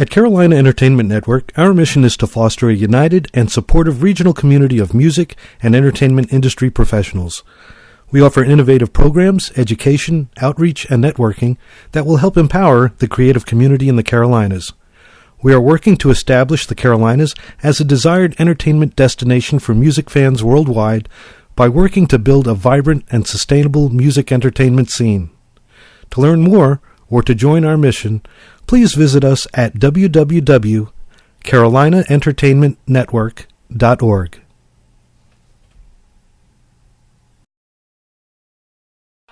At Carolina Entertainment Network, our mission is to foster a united and supportive regional community of music and entertainment industry professionals. We offer innovative programs, education, outreach, and networking that will help empower the creative community in the Carolinas. We are working to establish the Carolinas as a desired entertainment destination for music fans worldwide by working to build a vibrant and sustainable music entertainment scene. To learn more or to join our mission, please visit us at www.carolinaentertainmentnetwork.org.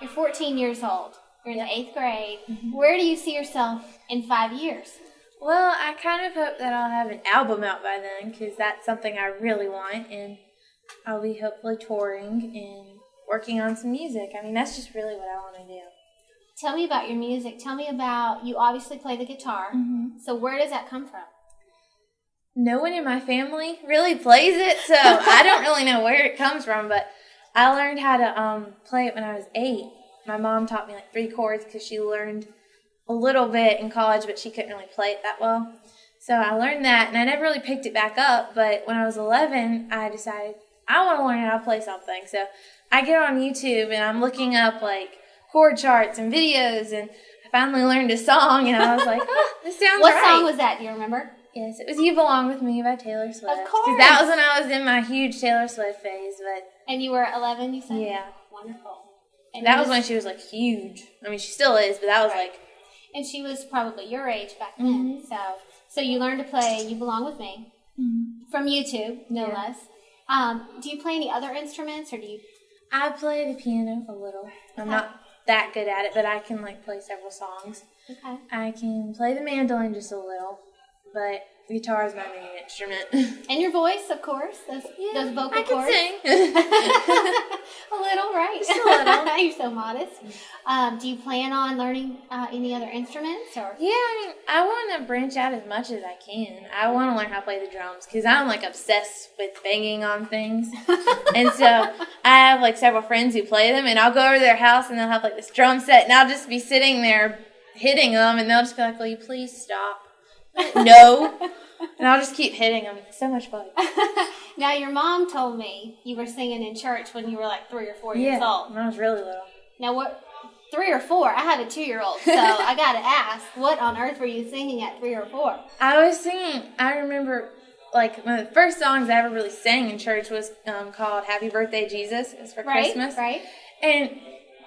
You're 14 years old. You're in the 8th grade. Mm-hmm. Where do you see yourself in 5 years? Well, I kind of hope that I'll have an album out by then, because that's something I really want, and I'll be hopefully touring and working on some music. I mean, that's just really what I want to do. Tell me about your music. Tell me about, you obviously play the guitar. Mm-hmm. So where does that come from? No one in my family really plays it, so I don't really know where it comes from, but I learned how to play it when I was 8. My mom taught me like 3 chords because she learned a little bit in college, but she couldn't really play it that well. So I learned that, and I never really picked it back up, but when I was 11, I decided I want to learn how to play something. So I get on YouTube, and I'm looking up like chord charts and videos, and I finally learned a song, and I was like, oh, this sounds what right. What song was that? Do you remember? Yes, it was You Belong With Me by Taylor Swift. Of course. Because that was when I was in my huge Taylor Swift phase. And you were 11, you said? Yeah. Wonderful. And that was when she was like huge. I mean, she still is, but that was right. like... And she was probably your age back then. Mm-hmm. So you learned to play You Belong With Me from YouTube, no less. Do you play any other instruments, or do you... I play the piano a little. I'm not that good at it, but I can like play several songs. Okay. I can play the mandolin just a little, but guitar is my main instrument. And your voice, of course, those vocal I cords. I can sing. A little, right? Just a little. You're so modest. Do you plan on learning any other instruments? Or? Yeah, I mean, I want to branch out as much as I can. I want to learn how to play the drums because I'm like obsessed with banging on things. And so I have like several friends who play them, and I'll go over to their house and they'll have like this drum set, and I'll just be sitting there hitting them, and they'll just be like, will you please stop? No. And I'll just keep hitting them. It's so much fun. Now, your mom told me you were singing in church when you were like 3 or 4 years old. When I was really little. Now, what? 3 or 4? I have a 2-year-old, so I got to ask, what on earth were you singing at 3 or 4? I was singing, I remember, like, one of the first songs I ever really sang in church was called Happy Birthday, Jesus. It was for Christmas. Right. And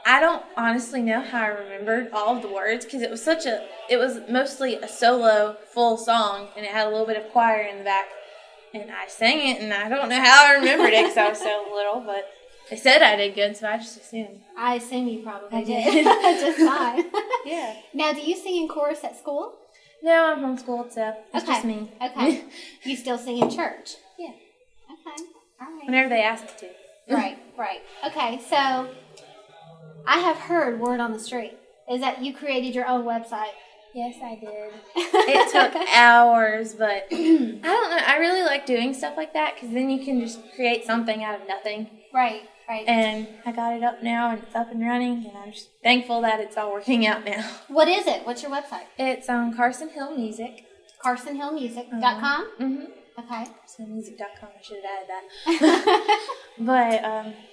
I don't honestly know how I remembered all of the words because it was mostly a solo full song, and it had a little bit of choir in the back, and I sang it, and I don't know how I remembered it because I was so little, but they said I did good, so I just assumed. I assume you probably did. Just fine. Yeah. Now, do you sing in chorus at school? No, I'm homeschooled, so it's just me. Okay. You still sing in church? Yeah. Okay. All right. Whenever they ask me to. Right. Okay, so I have heard word on the street is that you created your own website. Yes, I did. It took hours, but I don't know. I really like doing stuff like that because then you can just create something out of nothing. Right. And I got it up now, and it's up and running, and I'm just thankful that it's all working out now. What is it? What's your website? It's Carson Hill Music. CarsonHillMusic.com? Mm-hmm. Okay. CarsonHillMusic.com. I should have added that. But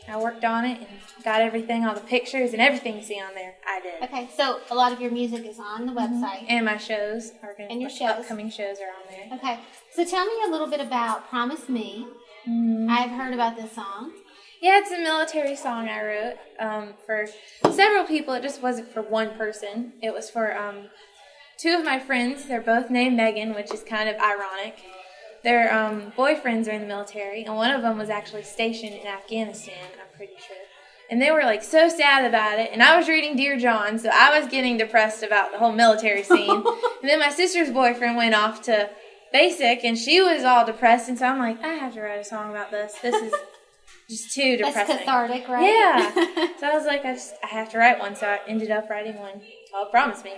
I worked on it and got everything, all the pictures and everything you see on there, I did. Okay, so a lot of your music is on the website. And my shows are going to And your shows. Upcoming shows are on there. Okay, so tell me a little bit about Promise Me. Mm-hmm. I've heard about this song. Yeah, it's a military song I wrote for several people. It just wasn't for one person. It was for 2 of my friends. They're both named Megan, which is kind of ironic. Their boyfriends are in the military, and one of them was actually stationed in Afghanistan, I'm pretty sure. And they were like so sad about it, and I was reading Dear John, so I was getting depressed about the whole military scene. And then my sister's boyfriend went off to basic, and she was all depressed, and so I'm like, I have to write a song about this. This is just too depressing. That's cathartic, right? Yeah. So I was like, I have to write one, so I ended up writing one called Promise Me.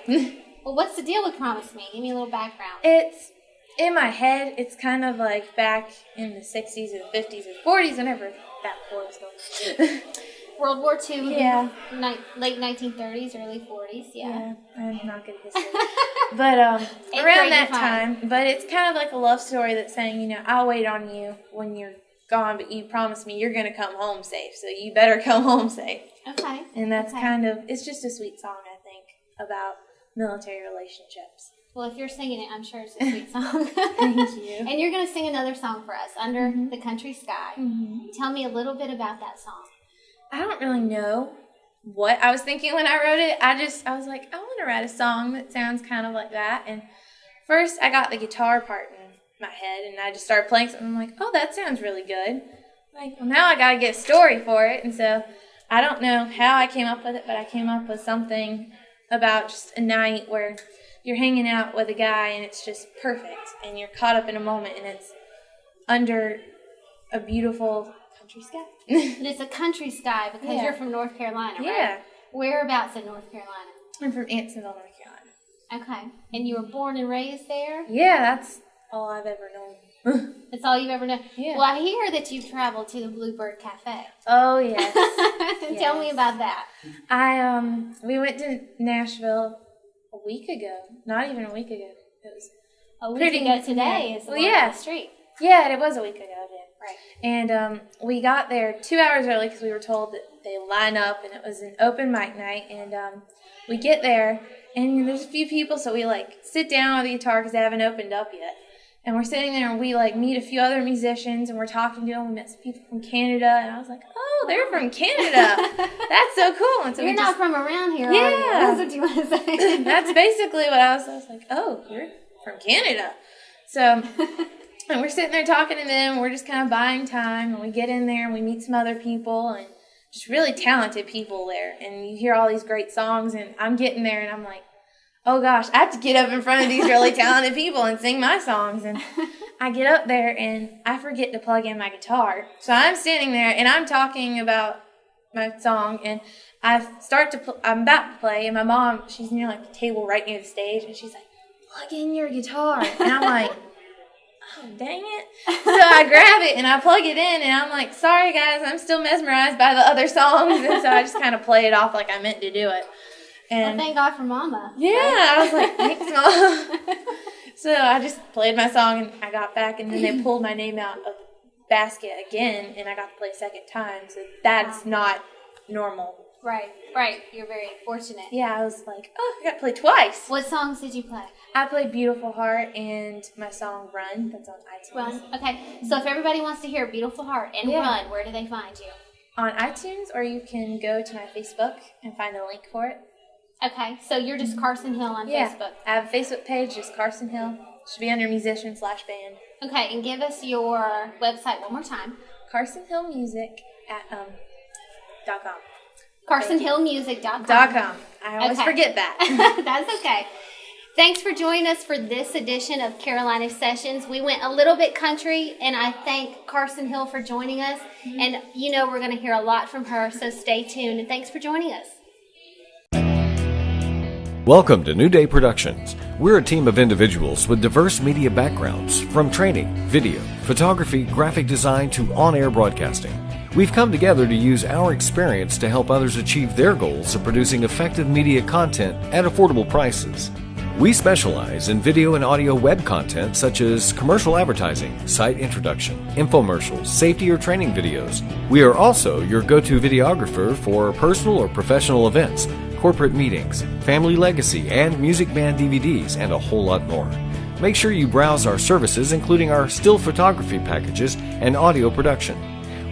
Well, what's the deal with Promise Me? Give me a little background. It's in my head, it's kind of like back in the 60s or the 50s or 40s, whenever that war was going. World War II, yeah. Late 1930s, early 40s, yeah. I'm not good at history. But around that 8:35. time, but it's kind of like a love story that's saying, you know, I'll wait on you when you're gone, but you promised me you're going to come home safe, so you better come home safe. Okay. And that's kind of, it's just a sweet song, I think, about military relationships. Well, if you're singing it, I'm sure it's a sweet song. Thank you. And you're going to sing another song for us, Under the Country Sky. Tell me a little bit about that song. I don't really know what I was thinking when I wrote it. I was like, I want to write a song that sounds kind of like that. And first, I got the guitar part in my head, and I just started playing something. I'm like, oh, that sounds really good. Like, well, now I got to get a story for it. And so I don't know how I came up with it, but I came up with something about just a night where you're hanging out with a guy and it's just perfect, and you're caught up in a moment, and it's under a beautiful country sky. And it's a country sky because you're from North Carolina, right? Yeah. Whereabouts in North Carolina? I'm from Ansonville, North Carolina. Okay. And you were born and raised there? Yeah, that's all I've ever known. That's all you've ever known? Yeah. Well, I hear that you've traveled to the Bluebird Cafe. Oh, yes. Tell me about that. We went to Nashville a week ago. Not even a week ago. It was A week ago today is the one on the street. Yeah, it was a week ago. Yeah. Right. And we got there 2 hours early because we were told that they line up, and it was an open mic night. And we get there, and there's a few people, so we sit down with the guitar because they haven't opened up yet. And we're sitting there, and we meet a few other musicians, and we're talking to them. We met some people from Canada, and I was like, "Oh, they're from Canada! That's so cool!" And so You're not from around here, Yeah. are you? That's what you want to say. That's basically what I was like, "Oh, you're from Canada." So, and we're sitting there talking to them. We're just kind of buying time, and we get in there, and we meet some other people, and just really talented people there. And you hear all these great songs, and I'm getting there, and I'm like, oh gosh, I have to get up in front of these really talented people and sing my songs. And I get up there and I forget to plug in my guitar. So I'm standing there and I'm talking about my song, and I'm about to play, and my mom, she's near the table right near the stage, and she's like, plug in your guitar. And I'm like, oh, dang it. So I grab it and I plug it in, and I'm like, sorry guys, I'm still mesmerized by the other songs. And so I just kind of play it off like I meant to do it. And well, thank God for Mama. Yeah, I was like, thanks, Mom. So I just played my song, and I got back, and then they pulled my name out of the basket again, and I got to play a second time. So that's not normal. Right. You're very fortunate. Yeah, I was like, oh, I got to play twice. What songs did you play? I played Beautiful Heart and my song Run. That's on iTunes. Run. Okay. So if everybody wants to hear Beautiful Heart and Run, where do they find you? On iTunes, or you can go to my Facebook and find a link for it. Okay, so you're just Carson Hill on Facebook. I have a Facebook page, just Carson Hill. It should be under musician/band. Okay, and give us your website one more time. CarsonHillMusic.com. CarsonHillMusic.com. I always forget that. That's okay. Thanks for joining us for this edition of Carolina Sessions. We went a little bit country, and I thank Carson Hill for joining us. And we're going to hear a lot from her, so stay tuned. And thanks for joining us. Welcome to New Day Productions. We're a team of individuals with diverse media backgrounds, from training, video, photography, graphic design to on-air broadcasting. We've come together to use our experience to help others achieve their goals of producing effective media content at affordable prices. We specialize in video and audio web content such as commercial advertising, site introduction, infomercials, safety or training videos. We are also your go-to videographer for personal or professional events, corporate meetings, family legacy, and music band DVDs, and a whole lot more. Make sure you browse our services, including our still photography packages and audio production.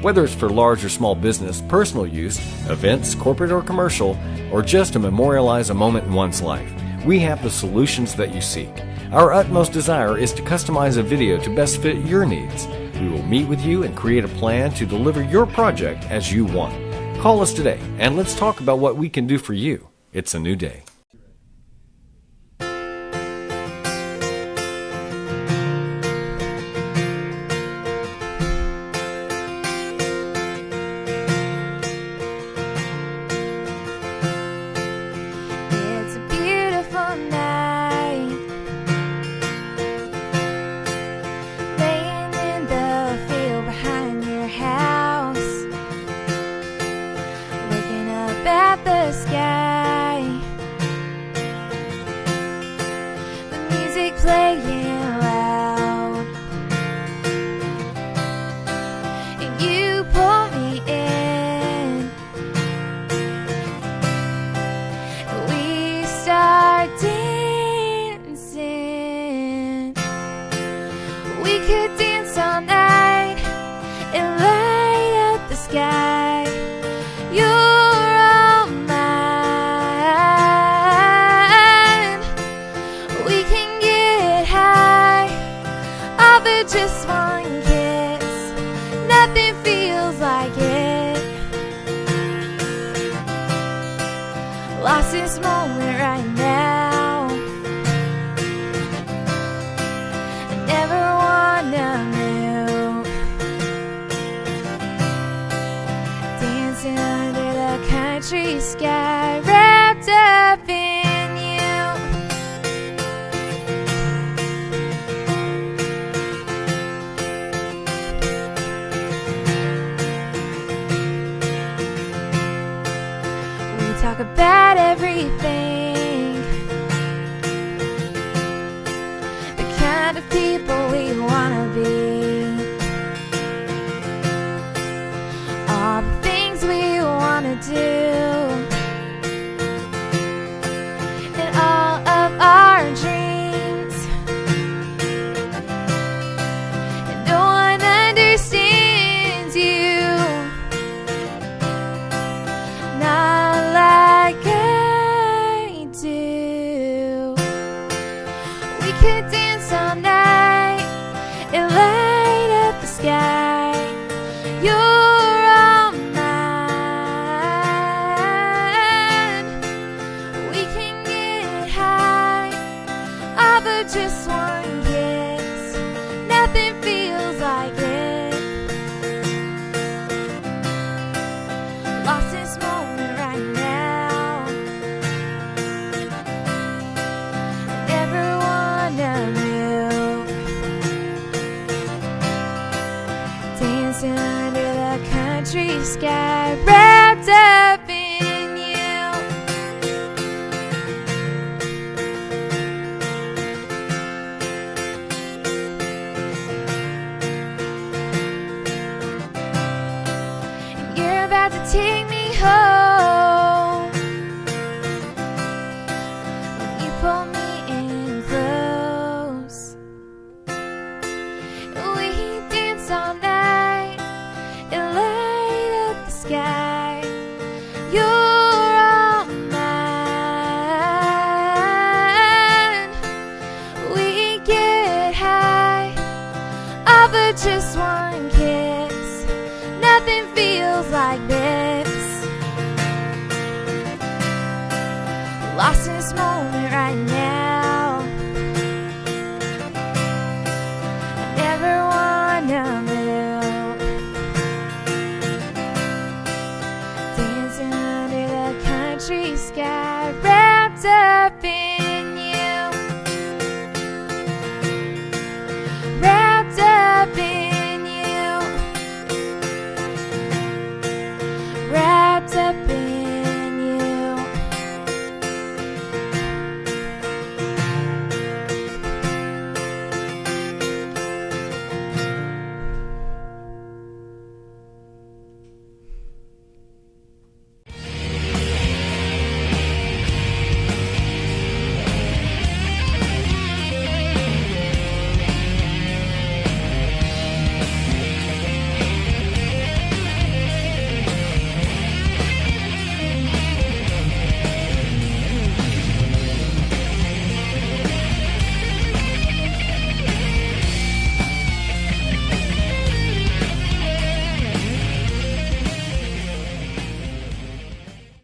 Whether it's for large or small business, personal use, events, corporate or commercial, or just to memorialize a moment in one's life, we have the solutions that you seek. Our utmost desire is to customize a video to best fit your needs. We will meet with you and create a plan to deliver your project as you want. Call us today and let's talk about what we can do for you. It's a new day. It's a beautiful night, laying in the field behind your house, looking up at the sky. lost this moment right now. I never wanna move, dancing under the country sky, wrapped up in you. We talk about everything, the kind of people we wanna be, all the things we wanna do, and all of our dreams. And no one understands you, not like I do. We could dance all night and light up the sky. You're all mine. We can get high off of just one kiss. Nothing feels like it. Lost this moment right now. Never wanna move, dancing under the country sky, wrapped up in you. And you're about to take me home when you pull me in close. We dance all night and light up the sky. You're all mine. We get high off of just one kiss. Nothing feels like this. Lost in this moment right now. I never wanna move, dancing under the country sky, wrapped up in